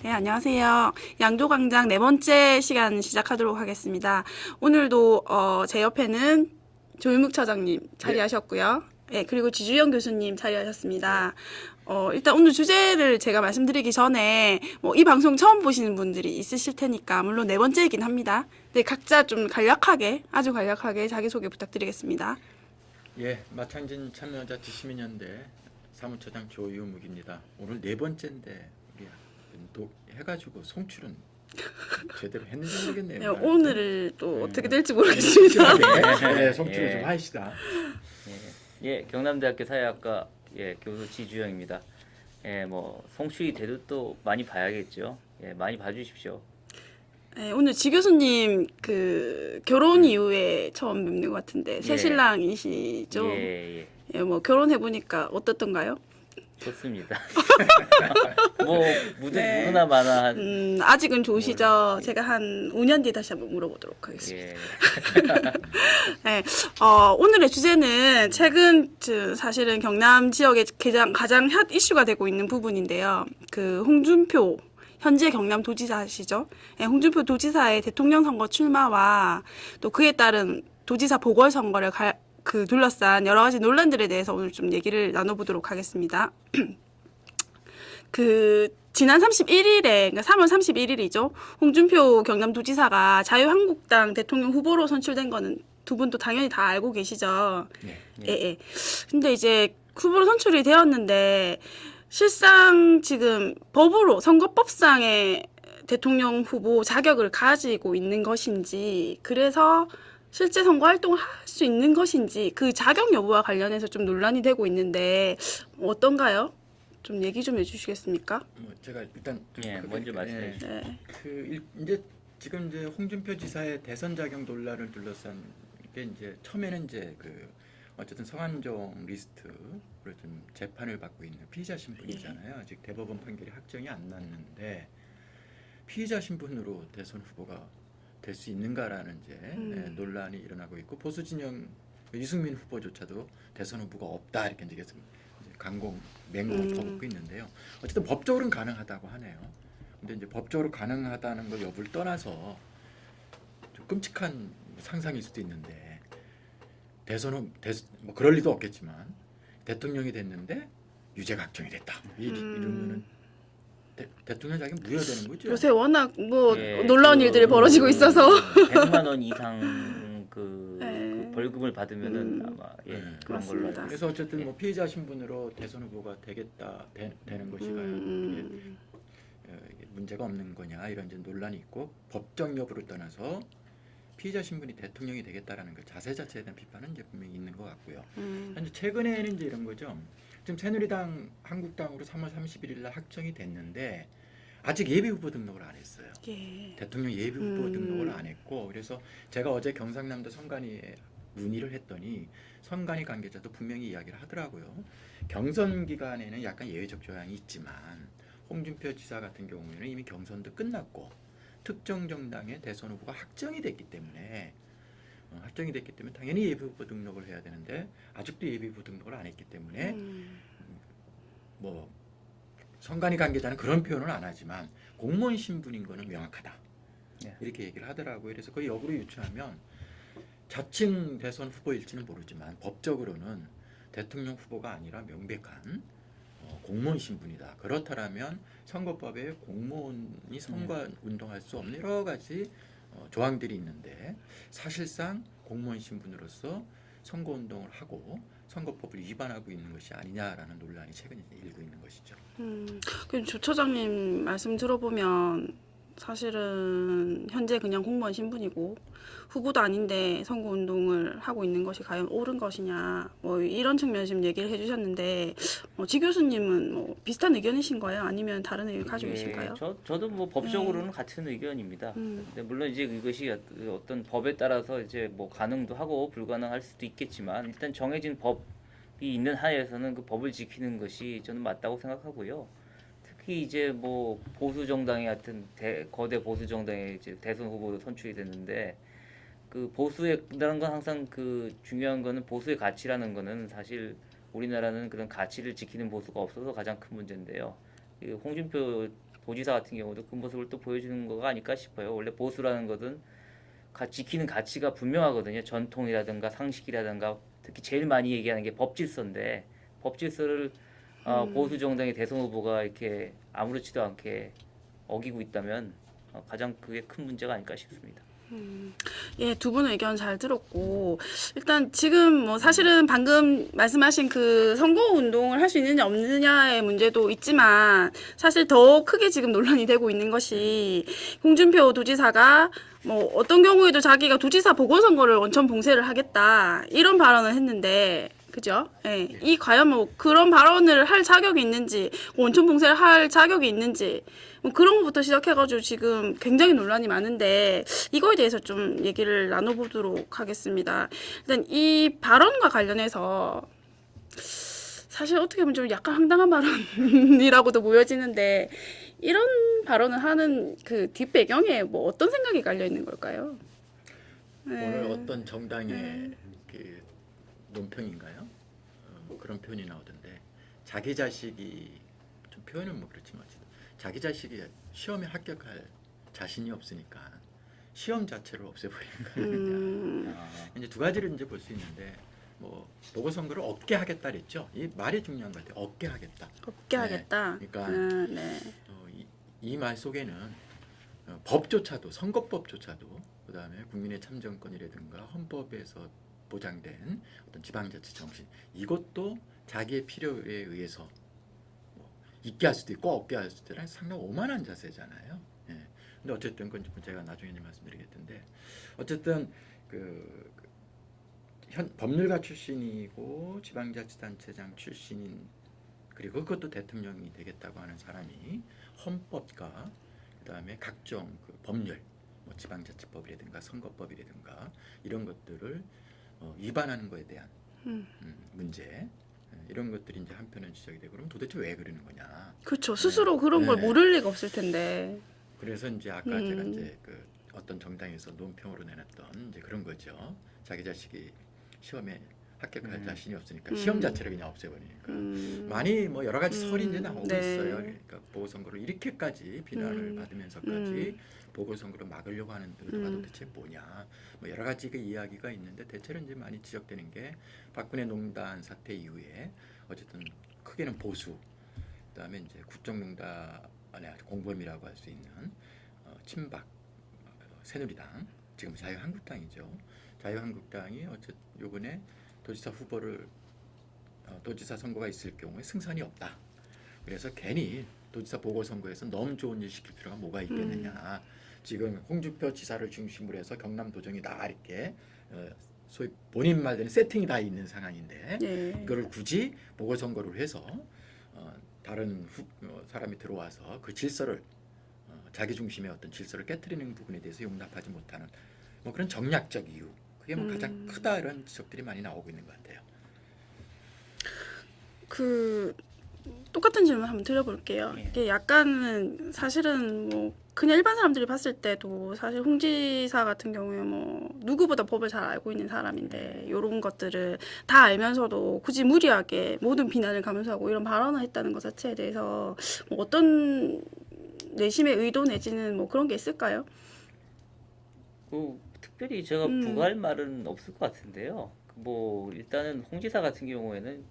네, 안녕하세요. 양조광장 네 번째 시간 시작하도록 하겠습니다. 오늘도 제 옆에는 조윤묵 차장님 자리하셨고요. 네, 그리고 지주영 교수님 자리하셨습니다. 일단 오늘 주제를 제가 말씀드리기 전에 이 방송 처음 보시는 분들이 있으실 테니까 물론 네 번째이긴 합니다. 네, 각자 좀 간략하게, 아주 간략하게 자기소개 부탁드리겠습니다. 예, 마창진 참여자 지시민연대 사무처장 조유묵입니다. 오늘 네 번째인데 우리 또 해가지고 송출은 제대로 했는지 모르겠네요. 네, 오늘을 또 어떻게 될지 모르겠습니다. 네, 송출을 좀 하시다. 경남대학교 사회학과 교수 지주영입니다. 송출이 돼도 또 많이 봐야겠죠. 많이 봐주십시오. 네, 오늘 지 교수님 그 결혼 이후에 처음 뵙는 것 같은데 새 신랑이시죠? 예. 결혼해 보니까 어떻던가요? 좋습니다. 누구나 마나 아직은 좋으시죠? 제가 한 5년 뒤에 다시 한번 물어보도록 하겠습니다. 예. 네, 오늘의 주제는 최근 사실은 경남 지역의 가장 핫 이슈가 되고 있는 부분인데요. 그 홍준표 현재 경남도지사시죠. 네, 홍준표 도지사의 대통령 선거 출마와 또 그에 따른 도지사 보궐선거를 둘러싼 여러 가지 논란들에 대해서 오늘 좀 얘기를 나눠보도록 하겠습니다. 지난 31일에, 그러니까 3월 31일이죠. 홍준표 경남도지사가 자유한국당 대통령 후보로 선출된 거는 두 분도 당연히 다 알고 계시죠. 예. 근데 이제 후보로 선출이 되었는데 실상 지금 법으로 선거법상의 대통령 후보 자격을 가지고 있는 것인지, 그래서 실제 선거 활동을 할 수 있는 것인지 그 자격 여부와 관련해서 좀 논란이 되고 있는데 어떤가요? 좀 얘기 좀 해주시겠습니까? 제가 일단 먼저 말씀해 주시죠. 이제 지금 이제 홍준표 지사의 대선 자격 논란을 둘러싼 게 이제 처음에는 이제 어쨌든 성완종 리스트로 좀 재판을 받고 있는 피의자 신분이잖아요. 아직 대법원 판결이 확정이 안 났는데 피의자 신분으로 대선 후보가 될 수 있는가라는 이제 논란이 일어나고 있고 보수 진영 유승민 후보조차도 대선 후보가 없다 이렇게 이제 계속 강공 맹공을 퍼붓고 있는데요. 어쨌든 법적으로는 가능하다고 하네요. 근데 이제 법적으로 가능하다는 걸 여부를 떠나서 좀 끔찍한 상상일 수도 있는데 뭐 그럴 리도 없겠지만 대통령이 됐는데 유죄 각정이 됐다. 이러면은 대통령 자격 무효되는 거죠. 요새 워낙 놀라운 일들이 벌어지고 있어서 100만 원 이상 그 벌금을 받으면은 아마 그런 걸로 알고 그래서 어쨌든 뭐 피해자 신분으로 대선 후보가 되는 것이가요. 이게 문제가 없는 거냐 이런 이제 논란이 있고 법적 여부를 떠나서 피의자 신분이 대통령이 되겠다라는 그 자세 자체에 대한 비판은 이제 분명히 있는 것 같고요. 현재 최근에는 이제 이런 거죠. 지금 새누리당, 한국당으로 3월 31일 날 확정이 됐는데 아직 예비 후보 등록을 안 했어요. 대통령 예비 후보 등록을 안 했고 그래서 제가 어제 경상남도 선관위에 문의를 했더니 선관위 관계자도 분명히 이야기를 하더라고요. 경선 기간에는 약간 예외적 조항이 있지만 홍준표 지사 같은 경우에는 이미 경선도 끝났고 특정 정당의 대선 후보가 확정이 됐기 때문에 당연히 예비 후보 등록을 해야 되는데 아직도 예비 후보 등록을 안 했기 때문에 뭐 선관위 관계자는 그런 표현은 안 하지만 공무원 신분인 거는 명확하다 이렇게 얘기를 하더라고요. 그래서 그 역으로 유추하면 자칭 대선 후보일지는 모르지만 법적으로는 대통령 후보가 아니라 명백한 공무원 신분이다. 그렇다면 선거법에 공무원이 선거 운동할 수 없는 여러 가지 조항들이 있는데 사실상 공무원 신분으로서 선거 운동을 하고 선거법을 위반하고 있는 것이 아니냐라는 논란이 최근에 일고 있는 것이죠. 조 처장님 말씀 들어보면 사실은 현재 그냥 공무원 신분이고 후보도 아닌데 선거 운동을 하고 있는 것이 과연 옳은 것이냐 이런 측면 지금 얘기를 해주셨는데 지 교수님은 비슷한 의견이신 거예요? 아니면 다른 의견 가지고 계신가요? 저도 뭐 법적으로는 같은 의견입니다. 근데 물론 이제 이것이 어떤 법에 따라서 이제 뭐 가능도 하고 불가능할 수도 있겠지만 일단 정해진 법이 있는 하에서는 그 법을 지키는 것이 저는 맞다고 생각하고요. 특히 이제 뭐 보수 정당의 하여튼 거대 보수 정당의 이제 대선 후보로 선출이 됐는데 그 보수라는 건 항상 그 중요한 거는 보수의 가치라는 거는 사실 우리나라는 그런 가치를 지키는 보수가 없어서 가장 큰 문제인데요. 홍준표 도지사 같은 경우도 그 모습을 또 보여주는 거가 아닐까 싶어요. 원래 보수라는 것은 지키는 가치가 분명하거든요. 전통이라든가 상식이라든가 특히 제일 많이 얘기하는 게 법질서인데 법질서를 보수 정당의 대선 후보가 이렇게 아무렇지도 않게 어기고 있다면 가장 그게 큰 문제가 아닐까 싶습니다. 예, 두 분 의견 잘 들었고 일단 지금 뭐 사실은 방금 말씀하신 그 선거 운동을 할 수 있느냐 없느냐의 문제도 있지만 사실 더 크게 지금 논란이 되고 있는 것이 홍준표 도지사가 뭐 어떤 경우에도 자기가 도지사 보궐선거를 원천 봉쇄를 하겠다 이런 발언을 했는데 그죠? 예. 이 과연 뭐 그런 발언을 할 자격이 있는지 원천 봉쇄를 할 자격이 있는지 뭐 그런 것부터 시작해가지고 지금 굉장히 논란이 많은데 이거에 대해서 좀 얘기를 나눠보도록 하겠습니다. 일단 이 발언과 관련해서 사실 어떻게 보면 좀 약간 황당한 발언이라고도 보여지는데 이런 발언을 하는 그 뒷배경에 뭐 어떤 생각이 깔려 있는 걸까요? 오늘 어떤 정당의 그 논평인가요? 그런 표현이 나오던데 자기 자식이 좀 표현은 뭐 그렇지만 자기 자식이 시험에 합격할 자신이 없으니까 시험 자체를 없애버리는 거예요. 이제 두 가지를 이제 볼 수 있는데 뭐 보궐선거를 없게 하겠다 그랬죠. 이 말이 중요한 것 같아요. 없게 하겠다. 없게 하겠다. 그러니까 네. 이 말 속에는 법조차도 선거법조차도 그다음에 국민의 참정권이라든가 헌법에서 보장된 어떤 지방자치 정신 이것도 자기의 필요에 의해서 뭐 있게 할 수도 있고 없게 할 수도 있고 상당히 오만한 자세잖아요. 예. 근데 어쨌든 그건 제가 나중에 말씀드리겠는데 어쨌든 현 법률가 출신이고 지방자치단체장 출신인 그리고 그것도 대통령이 되겠다고 하는 사람이 헌법과 그다음에 각종 그 법률 뭐 지방자치법이라든가 선거법이라든가 이런 것들을 위반하는 거에 대한 문제 이런 것들이 이제 한편은 지적이 되고 그럼 도대체 왜 그러는 거냐? 그렇죠. 스스로 그런 걸 모를 리가 없을 텐데. 그래서 이제 아까 제가 이제 그 어떤 정당에서 논평으로 내놨던 이제 그런 거죠. 자기 자식이 시험에 합격할 자신이 없으니까 시험 자체를 그냥 없애버리니까 많이 뭐 여러 가지 설이 이제 나오고 네. 있어요. 그러니까 보궐선거를 이렇게까지 비난을 받으면서까지 보궐선거를 막으려고 하는 의도가 도대체 뭐냐? 뭐 여러 가지 그 이야기가 있는데 대체로 이제 많이 지적되는 게 박근혜 농단 사태 이후에 어쨌든 크게는 보수, 그다음에 이제 국정농단의 공범이라고 할 수 있는 친박 새누리당, 지금 자유한국당이죠. 자유한국당이 어쨌든 요번에 도지사 후보를 도지사 선거가 있을 경우에 승산이 없다. 그래서 괜히 도지사 보궐선거에서 너무 좋은 일 시킬 필요가 뭐가 있겠느냐. 지금 홍준표 지사를 중심으로 해서 경남도정이 다 이렇게 소위 본인 말대로 세팅이 다 있는 상황인데 이거를 굳이 보궐선거를 해서 다른 사람이 들어와서 그 질서를 자기 중심의 어떤 질서를 깨트리는 부분에 대해서 용납하지 못하는 뭐 그런 정략적 이유 그게 뭐 가장 크다 이런 지적들이 많이 나오고 있는 것 같아요. 그 똑같은 질문 한번 드려볼게요. 이게 약간은 사실은 뭐 그냥 일반 사람들이 봤을 때도 사실 홍 지사 같은 경우에 뭐 누구보다 법을 잘 알고 있는 사람인데 이런 것들을 다 알면서도 굳이 무리하게 모든 비난을 감수하고 이런 발언을 했다는 것 자체에 대해서 뭐 어떤 내심의 의도 내지는 뭐 그런 게 있을까요? 특별히 제가 부과할 말은 없을 것 같은데요. 뭐 일단은 홍 지사 같은 경우에는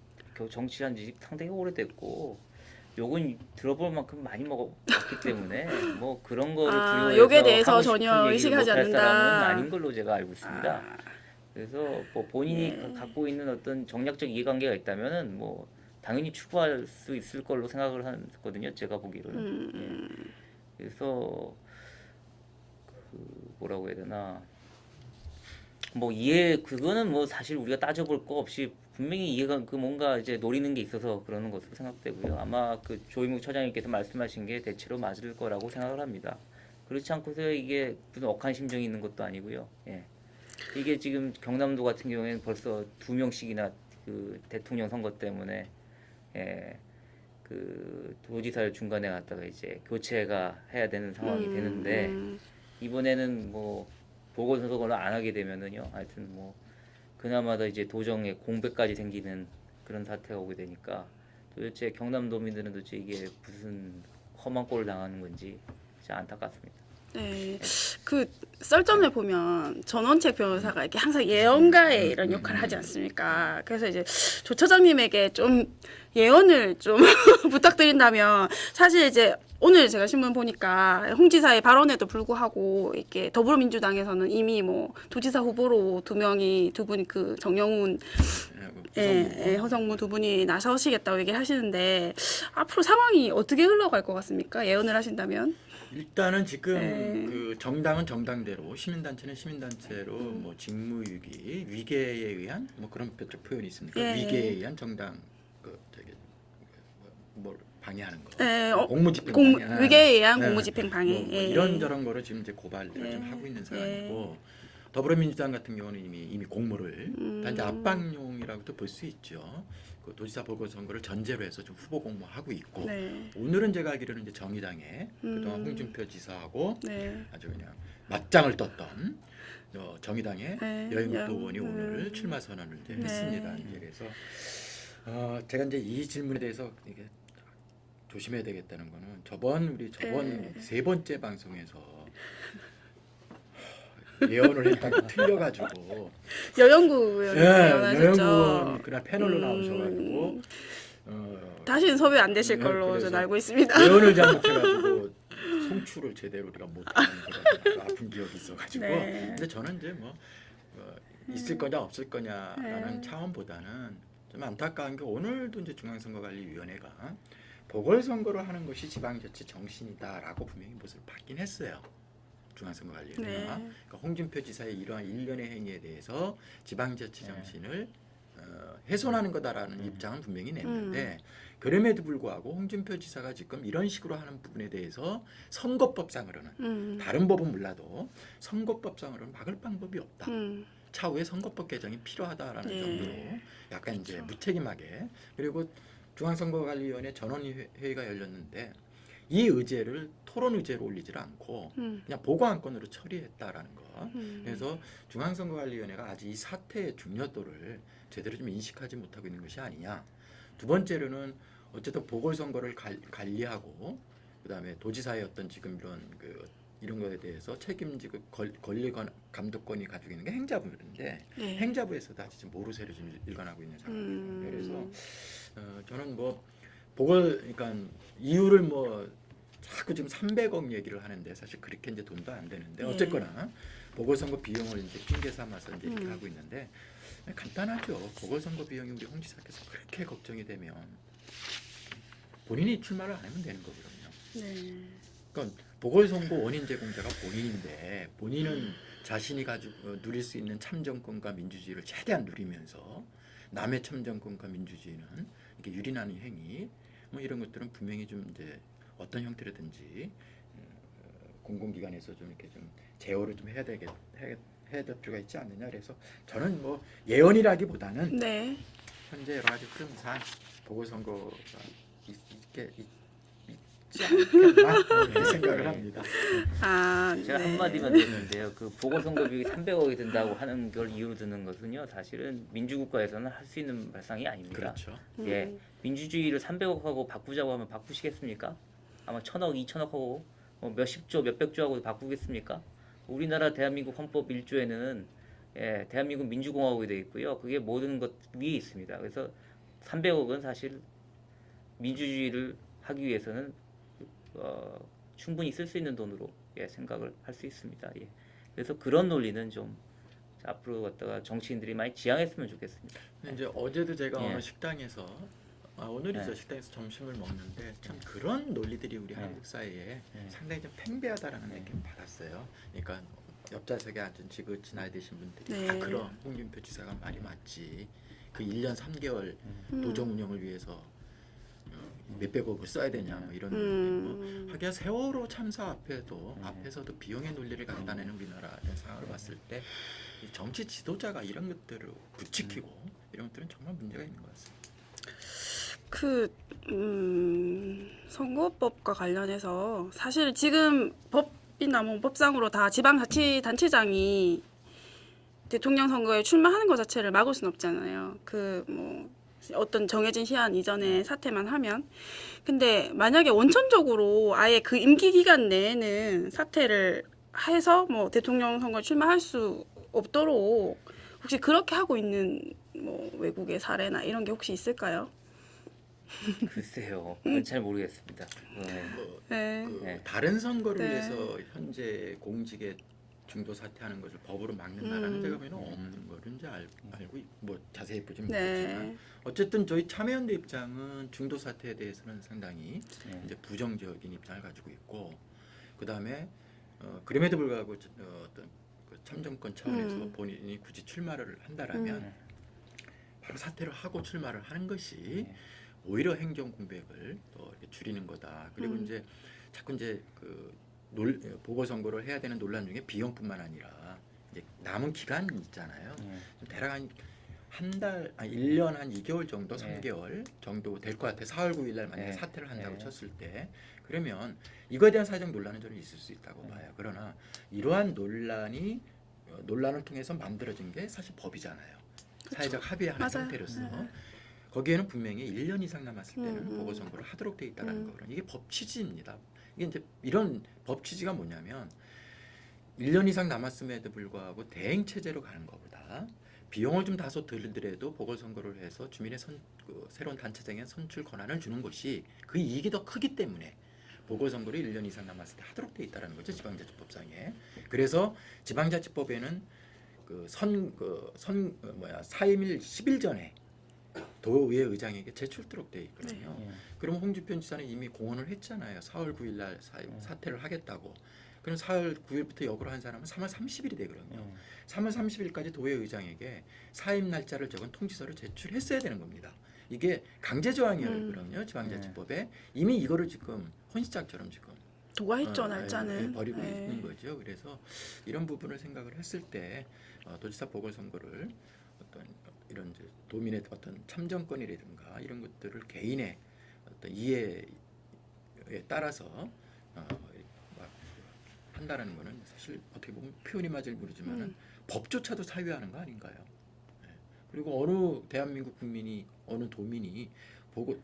정치한 지 상당히 오래됐고 욕은 들어볼 만큼 많이 먹었기 때문에 뭐 그런 거를 두려워해서 욕에 대해서 하고 싶은 전혀 얘기를 의식하지 못할 않는다. 사람은 아닌 걸로 제가 알고 있습니다. 그래서 뭐 본인이 갖고 있는 어떤 정략적 이해관계가 있다면은 뭐 당연히 추구할 수 있을 걸로 생각을 하거든요. 제가 보기로는. 그래서 뭐라고 해야 되나 뭐 그거는 뭐 사실 우리가 따져볼 거 없이 분명히 이해가 뭔가 이제 노리는 게 있어서 그러는 것으로 생각되고요. 아마 그 조임욱 처장님께서 말씀하신 게 대체로 맞을 거라고 생각을 합니다. 그렇지 않고서 이게 무슨 억한 심정이 있는 것도 아니고요. 이게 지금 경남도 같은 경우에는 벌써 2명씩이나 그 대통령 선거 때문에 그 도지사를 중간에 갔다가 이제 교체가 해야 되는 상황이 되는데 이번에는 뭐 보궐선거를 안 하게 되면은요. 하여튼 뭐 그나마도 이제 도정에 공백까지 생기는 그런 사태가 오게 되니까 도대체 경남도민들은 도대체 이게 무슨 험한 꼴을 당하는 건지 진짜 안타깝습니다. 네, 그 썰전을 보면 전원책 변호사가 이렇게 항상 예언가의 이런 역할을 하지 않습니까? 그래서 이제 조 처장님에게 좀 예언을 좀 부탁드린다면, 사실 이제 오늘 제가 신문 보니까 홍 지사의 발언에도 불구하고 이렇게 더불어민주당에서는 이미 뭐 도지사 후보로 두 분이 그 정영훈, 허성무 두 분이 나서시겠다고 얘기를 하시는데, 앞으로 상황이 어떻게 흘러갈 것 같습니까? 예언을 하신다면? 일단은 지금 네. 그 정당은 정당대로, 시민단체는 시민단체로 뭐 직무유기, 위계에 의한 뭐 그런 표현이 있습니까? 예. 위계에 의한 정당 그 저기 뭘 방해하는 거, 공무집행 방해, 위계에 의한 네. 공무집행 방해. 뭐 예. 이런저런 거를 지금 이제 고발을 예. 좀 하고 있는 상황이고, 더불어민주당 같은 경우는 이미 공모를 단지 압박용이라고도 볼 수 있죠. 그 도지사 보궐선거를 전제로 해서 좀 후보 공모하고 있고, 네. 오늘은 제가 알기로는 이제 정의당에 그동안 홍준표 지사하고 네. 아주 그냥 맞짱을 떴던 정의당의 네. 여행국도 의원이 오늘 출마 선언을 이제 네. 했습니다. 이제 그래서 제가 이제 이 질문에 대해서 이게 조심해야 되겠다는 거는 저번 네. 세 번째 방송에서 예언을 했다가 틀려가지고 여영구 의원이 여행국 예언하셨죠. 의원 그날 패널로 나오셔가지고 다시는 섭외 안 되실 네, 걸로 그래서 저는 알고 있습니다. 예언을 잘못해가지고 송출을 제대로 우리가 못하는 그런 아픈 기억이 있어가지고. 네. 근데 저는 이제 뭐 있을 거냐 없을 거냐라는 네. 차원보다는 좀 안타까운 게, 오늘도 이제 중앙선거관리위원회가 보궐선거를 하는 것이 지방자치 정신이다라고 분명히 모습을 받긴 했어요. 중앙선거관리위원회가. 네. 그러니까 홍준표 지사의 이러한 일련의 행위에 대해서 지방자치 정신을 훼손하는 거다라는 입장은 분명히 냈는데, 그럼에도 불구하고 홍준표 지사가 지금 이런 식으로 하는 부분에 대해서 선거법상으로는 다른 법은 몰라도 선거법상으로는 막을 방법이 없다. 차후에 선거법 개정이 필요하다라는 네. 정도로 약간 이제 무책임하게, 그리고 중앙선거관리위원회 전원회의가 열렸는데 이 의제를 토론 의제로 올리질 않고 그냥 보고안건으로 처리했다라는 거. 그래서 중앙선거관리위원회가 아직 이 사태의 중요도를 제대로 좀 인식하지 못하고 있는 것이 아니냐. 두 번째로는 어쨌든 보궐선거를 관리하고 그다음에 도지사의 어떤 지금 이런 거에 대해서 책임지고 권리권 감독권이 가지고 있는 게 행자부인데, 네. 행자부에서도 아직 지금 모르쇠를 좀 일관하고 있는 상황이에요. 그래서 저는 뭐 그러니까 이유를 뭐 자꾸 지금 300억 얘기를 하는데 사실 그렇게 이제 돈도 안 되는데, 어쨌거나 보궐선거 비용을 이제 핑계 삼아서 이제 이렇게 하고 있는데, 간단하죠. 보궐선거 비용이 우리 홍 지사께서 그렇게 걱정이 되면 본인이 출마를 안 하면 되는 거거든요. 네. 그러니까 보궐선거 원인 제공자가 본인인데, 본인은 자신이 가지고 누릴 수 있는 참정권과 민주주의를 최대한 누리면서 남의 참정권과 민주주의는 이렇게 유린하는 행위, 뭐 이런 것들은 분명히 좀 이제 어떤 형태로든지 공공기관에서 좀 이렇게 좀 제어를 좀 해야 될 필요가 있지 않느냐. 그래서 저는 뭐 예언이라기보다는 네. 현재 여러 가지 흐름상 보궐선거가 있지 않겠나 이렇게 생각을 합니다. 제가 네. 한마디만 드렸는데요. 그 보궐선거 비용이 300억이 든다고 하는 걸 이유로 드는 것은요, 사실은 민주국가에서는 할 수 있는 발상이 아닙니다. 그렇죠. 예, 민주주의를 300억하고 바꾸자고 하면 바꾸시겠습니까? 아마 1000억, 2000억하고 뭐 몇십조, 몇백조하고 바꾸겠습니까? 우리나라 대한민국 헌법 1조에는 대한민국 민주공화국이 되어 있고요. 그게 모든 것 위에 있습니다. 그래서 300억은 사실 민주주의를 하기 위해서는 충분히 쓸 수 있는 돈으로 생각을 할 수 있습니다. 그래서 그런 논리는 좀 앞으로 갖다가 정치인들이 많이 지양했으면 좋겠습니다. 근데 이제 어제도 제가 예. 어느 식당에서 오늘이죠. 네. 식당에서 점심을 먹는데 참 그런 논리들이 우리 네. 한국 사회에 네. 상당히 좀 팽배하다라는 네. 느낌 받았어요. 그러니까 옆좌석에 앉은 지긋이 나이 드신 분들이 네. 다 그런 홍준표 지사가 말이 맞지. 그 1년 3개월 도정 운영을 위해서 몇백억을 써야 되냐 뭐 이런 논리. 하기야 세월호 참사 앞에서도 비용의 논리를 갖다 내는 우리나라의 상황을 봤을 때 이 정치 지도자가 이런 것들을 부추기고 이런 것들은 정말 문제가 있는 것 같습니다. 선거법과 관련해서 사실 지금 법이나 뭐 법상으로 다 지방자치단체장이 대통령 선거에 출마하는 것 자체를 막을 수는 없잖아요. 그 뭐 어떤 정해진 시한 이전에 사퇴만 하면. 근데 만약에 원천적으로 아예 그 임기 기간 내에는 사퇴를 해서 뭐 대통령 선거에 출마할 수 없도록 혹시 그렇게 하고 있는 뭐 외국의 사례나 이런 게 혹시 있을까요? 글쎄요, 그건 잘 모르겠습니다. 네. 뭐, 네. 네. 다른 선거를 네. 위해서 현재 공직에 중도 사퇴하는 것을 법으로 막는 나라는 제가 보기에는 없는 거는 이제 알고 뭐 자세히 보지는 못했지만 네. 어쨌든 저희 참여연대 입장은 중도 사퇴에 대해서는 상당히 네. 이제 부정적인 입장을 가지고 있고 그 다음에 그럼에도 불구하고 어떤 그 참정권 차원에서 본인이 굳이 출마를 한다라면 바로 사퇴를 하고 출마를 하는 것이 오히려 행정 공백을 더 이렇게 줄이는 거다. 그리고 이제 자꾸 이제 그 보궐선거를 해야 되는 논란 중에 비용뿐만 아니라 이제 남은 기간이 있잖아요. 대략 한 달, 1년 한 2개월 정도, 3개월 정도 될 것 같아요. 4월 9일 날 만약에 사퇴를 한다고 쳤을 때 그러면 이거에 대한 사회적 논란은 저는 있을 수 있다고 봐요. 그러나 이러한 논란을 통해서 만들어진 게 사실 법이잖아요. 사회적 합의하는 맞아요. 형태로서 거기에는 분명히 1년 이상 남았을 때는 보궐선거를 하도록 돼 있다는 거거든요. 이게 법 취지입니다. 이게 이제 이런 법 취지가 뭐냐면 1년 이상 남았음에도 불구하고 대행 체제로 가는 것보다 비용을 좀 다소 들더라도 보궐선거를 해서 주민의 새로운 단체장의 선출 권한을 주는 것이 그 이익이 더 크기 때문에 보궐선거를 1년 이상 남았을 때 하도록 돼 있다는 거죠. 지방자치법상에. 그래서 지방자치법에는 사임일 10일 전에 도의회 의장에게 제출토록 돼 있거든요. 그럼 홍준표 지사는 이미 공언을 했잖아요. 4월 9일 날 사퇴를 하겠다고. 그럼 4월 9일부터 역으로 한 사람은 3월 30일이 되거든요. 3월 30일까지 도의회 의장에게 사임 날짜를 적은 통지서를 제출했어야 되는 겁니다. 이게 강제 조항이거든요. 지방자치법에. 이미 이거를 지금 헌시장처럼 지금 도과했죠, 날짜는. 버리고 있는 거죠. 그래서 이런 부분을 생각을 했을 때 도지사 보궐선거를 어떤 이런 이제 도민의 어떤 참정권이라든가 이런 것들을 개인의 어떤 이해에 따라서 한다라는 거는 사실 어떻게 보면 표현이 맞을지 모르지만 법조차도 사유하는 거 아닌가요? 네. 그리고 어느 대한민국 국민이 어느 도민이 보고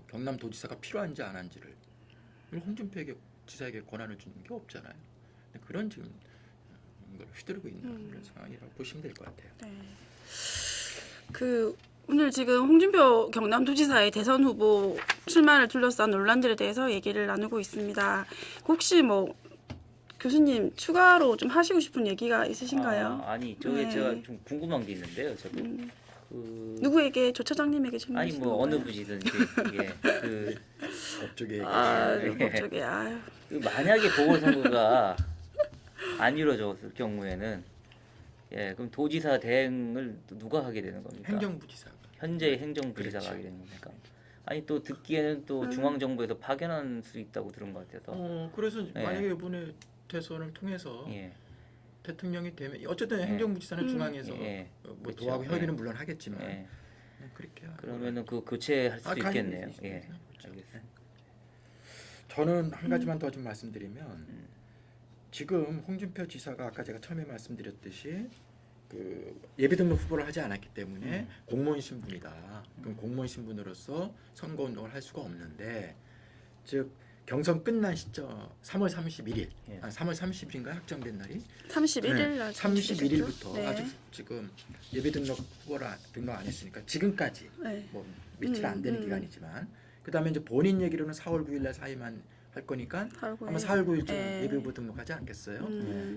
경남도지사가 필요한지 안 한지를 홍준표 지사에게 권한을 주는 게 없잖아요. 그런 지금 걸 휘두르고 있는 그런 상황이라고 보시면 될 것 같아요. 네. 오늘 지금 홍준표 경남도지사의 대선 후보 출마를 둘러싼 논란들에 대해서 얘기를 나누고 있습니다. 혹시 뭐 교수님 추가로 좀 하시고 싶은 얘기가 있으신가요? 아니 저게 제가 좀 궁금한 게 있는데요. 저도 누구에게 조 차장님에게 아니 질문하시는 뭐 건가요? 어느 부지든지 법조계 법조계 만약에 보궐선거가 안 이루어졌을 경우에는 그럼 도지사 대행을 누가 하게 되는 겁니까? 행정부지사가. 현재 행정부지사가 그렇죠. 하게 되는 겁니까? 아니 또 듣기에는 또 중앙정부에서 파견할 수 있다고 들은 것 같아서. 그래서 만약에 이번에 대선을 통해서 대통령이 되면 어쨌든 행정부지사는 중앙에서 뭐 그렇죠. 도하고 협의는 물론 하겠지만 그렇게 그러면은 그 교체할 수도 있겠네요. 그렇죠. 알겠습니다. 저는 한 가지만 더 좀 말씀드리면 지금 홍준표 지사가 아까 제가 처음에 말씀드렸듯이 그 예비등록 후보를 하지 않았기 때문에 공무원 신분이다. 그럼 공무원 신분으로서 선거운동을 할 수가 없는데 즉 경선 끝난 시점 3월 31일, 3월 30일인가 확정된 날이 31일 날 31일부터 네. 아직 지금 예비등록 후보를 등록 안 했으니까 지금까지 뭐 며칠 안 되는 기간이지만 그 다음에 이제 본인 얘기로는 4월 9일 날 사임한 할 거니까 아마 4월 9일쯤 예비후보 등록하지 않겠어요?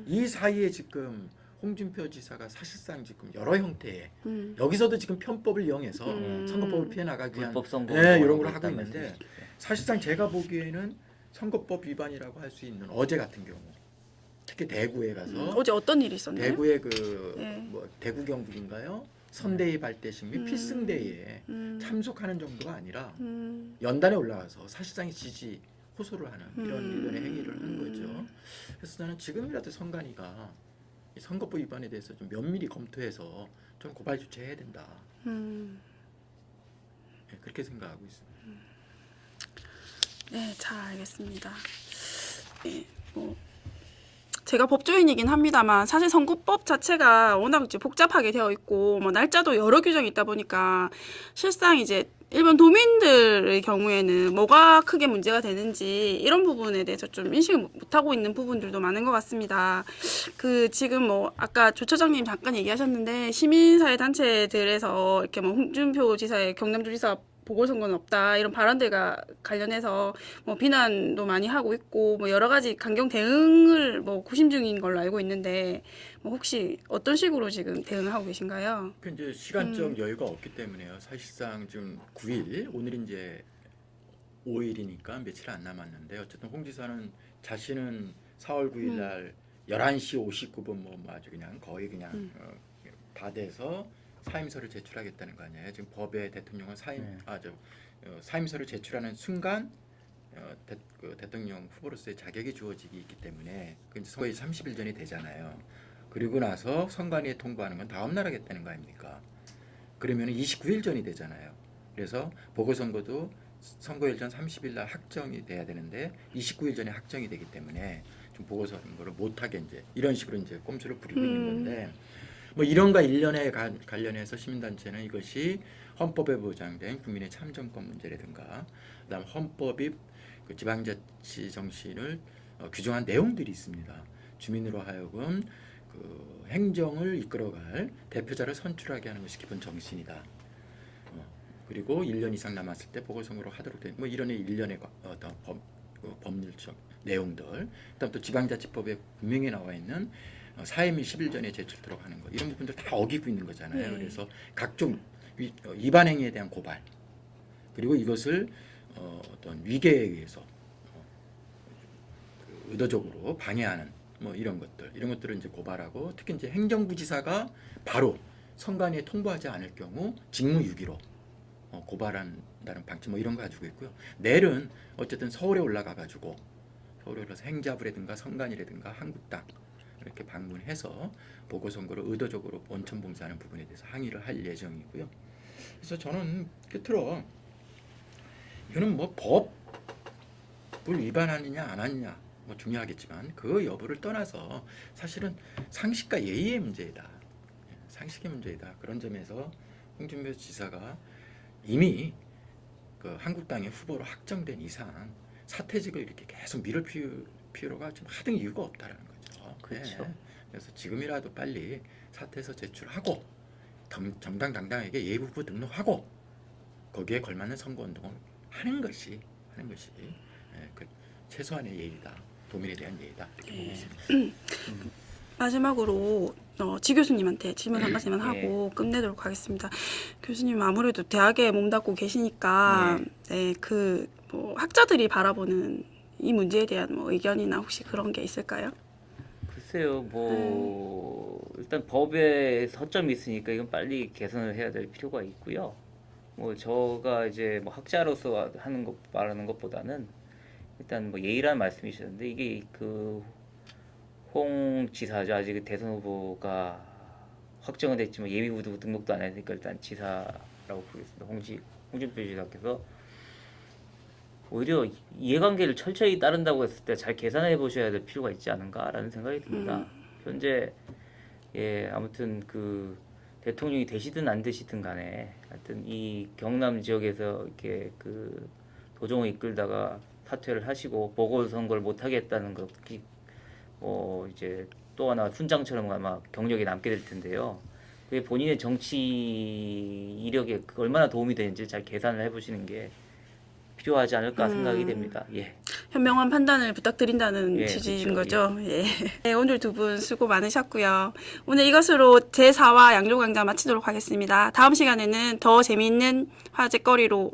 이 사이에 지금 홍준표 지사가 사실상 지금 여러 형태의 여기서도 지금 편법을 이용해서 선거법을 피해 나가기 위한 불법 선거 이런 걸 하고 있는데 사실상 제가 보기에는 선거법 위반이라고 할 수 있는 어제 같은 경우 특히 대구에 가서 어제 어떤 일이 있었나요? 대구의 뭐 대구 경북인가요? 선대위 발대식 및 필승대회에 참석하는 정도가 아니라 연단에 올라가서 사실상 지지 호소를 하는 이런 일련의 행위를 한 거죠. 그래서 나는 지금이라도 선관위가 이 선거법 위반에 대해서 좀 면밀히 검토해서 좀 고발 조치해야 된다. 그렇게 생각하고 있습니다. 네, 잘 알겠습니다. 네, 뭐 제가 법조인이긴 합니다만 사실 선거법 자체가 워낙 이제 복잡하게 되어 있고 뭐 날짜도 여러 규정이 있다 보니까 실상 이제 일반 도민들의 경우에는 뭐가 크게 문제가 되는지 이런 부분에 대해서 좀 인식을 못하고 있는 부분들도 많은 것 같습니다. 그 지금 뭐 아까 조 처장님 잠깐 얘기하셨는데 시민사회 단체들에서 이렇게 뭐 홍준표 지사의 경남도지사 보궐선거는 없다 이런 발언들과 관련해서 뭐 비난도 많이 하고 있고 뭐 여러 가지 강경 대응을 뭐 구심 중인 걸로 알고 있는데 뭐 혹시 어떤 식으로 지금 대응을 하고 계신가요? 그 이제 시간적 여유가 없기 때문에요. 사실상 지금 9일, 오늘이 이제 5일이니까 며칠 안 남았는데 어쨌든 홍 지사는 자신은 4월 9일 날 11시 59분 뭐 아주 그냥 거의 그냥 다 돼서 사임서를 제출하겠다는 거 아니에요. 지금 법에 대통령은 사임서를 제출하는 순간 대통령 후보로서의 자격이 주어지기 있기 때문에 그 이제 선거에 30일 전이 되잖아요. 그리고 나서 선관위에 통보하는 건 다음 날 하겠다는 거 아닙니까? 그러면 29일 전이 되잖아요. 그래서 보궐선거도 선거일 전 30일 날 확정이 돼야 되는데 29일 전에 확정이 되기 때문에 좀 보궐선거를 못하게 이제 이런 식으로 이제 꼼수를 부리고 있는 건데 뭐 이런가 일련에 관련해서 시민단체는 이것이 헌법에 보장된 국민의 참정권 문제라든가 그다음 헌법이 그 지방자치 정신을 규정한 내용들이 있습니다. 주민으로 하여금 그 행정을 이끌어갈 대표자를 선출하게 하는 것이 기본 정신이다. 그리고 1년 이상 남았을 때 보궐선거로 하도록 된 뭐 이런 일련의 어떤 법률적 내용들, 그다음 또 지방자치법에 분명히 나와 있는 사임이 10일 전에 제출토록 하는 것 이런 부분들 다 어기고 있는 거잖아요. 그래서 각종 위반 행위에 대한 고발 그리고 이것을 어떤 위계에 의해서 의도적으로 방해하는 뭐 이런 것들을 이제 고발하고 특히 이제 행정부지사가 바로 선관위에 통보하지 않을 경우 직무유기로 고발한다는 방침 뭐 이런 거 가지고 있고요. 내일은 어쨌든 서울에 올라서 행자부라든가 선관위라든가 한국당 이렇게 방문해서 보궐선거를 의도적으로 원천 봉쇄하는 부분에 대해서 항의를 할 예정이고요. 그래서 저는 끝으로 이거는 뭐 법을 위반하느냐 안 하느냐 뭐 중요하겠지만 그 여부를 떠나서 사실은 상식과 예의의 문제이다. 상식의 문제이다. 그런 점에서 홍준표 지사가 이미 그 한국당의 후보로 확정된 이상 사퇴직을 이렇게 계속 미룰 필요가 좀 하등 이유가 없다라는 거죠. 그렇죠. 네. 그래서 지금이라도 빨리 사퇴서 제출하고 정당당당하게 예비후보 등록하고 거기에 걸맞는 선거운동을 하는 것이 그 최소한의 예의다. 도민에 대한 예의다. 이렇게 보고 있습니다. 마지막으로 지 교수님한테 질문 한 가지만 하고 끝내도록 하겠습니다. 교수님 아무래도 대학에 몸담고 계시니까 그 뭐 학자들이 바라보는 이 문제에 대한 뭐 의견이나 혹시 그런 게 있을까요? 글쎄요, 뭐 일단 법에 허점이 있으니까 이건 빨리 개선을 해야 될 필요가 있고요. 뭐 저가 이제 뭐 학자로서 하는 것 말하는 것보다는 일단 뭐 예의라는 말씀이셨는데 이게 그 홍 지사죠. 아직 대선 후보가 확정은 됐지만 예비 후보 등록도 안 했으니까 일단 지사라고 부르겠습니다. 홍준표 지사께서 오히려 이해관계를 철저히 따른다고 했을 때 잘 계산해 보셔야 될 필요가 있지 않은가라는 생각이 듭니다. 현재 아무튼 그 대통령이 되시든 안 되시든 간에 하여튼 이 경남 지역에서 이렇게 그 도정을 이끌다가 사퇴를 하시고 보궐선거를 못 하겠다는 것 특히 이제 또 하나 훈장처럼 아마 경력이 남게 될 텐데요. 그게 본인의 정치 이력에 얼마나 도움이 되는지 잘 계산을 해보시는 게 필요하지 않을까 생각이 됩니다. 현명한 판단을 부탁드린다는 예, 취지인 그렇죠. 거죠. 네, 오늘 두 분 수고 많으셨고요. 오늘 이것으로 제4화 양조강좌 마치도록 하겠습니다. 다음 시간에는 더 재미있는 화제거리로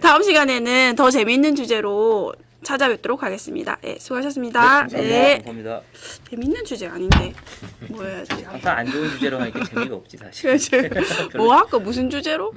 다음 시간에는 더 재미있는 주제로 찾아뵙도록 하겠습니다. 수고하셨습니다. 감사합니다. 재미있는 주제 아닌데 뭐 해야지? 항상 안 좋은 주제로 하니까 재미가 없지 사실. 뭐 할까? 무슨 주제로?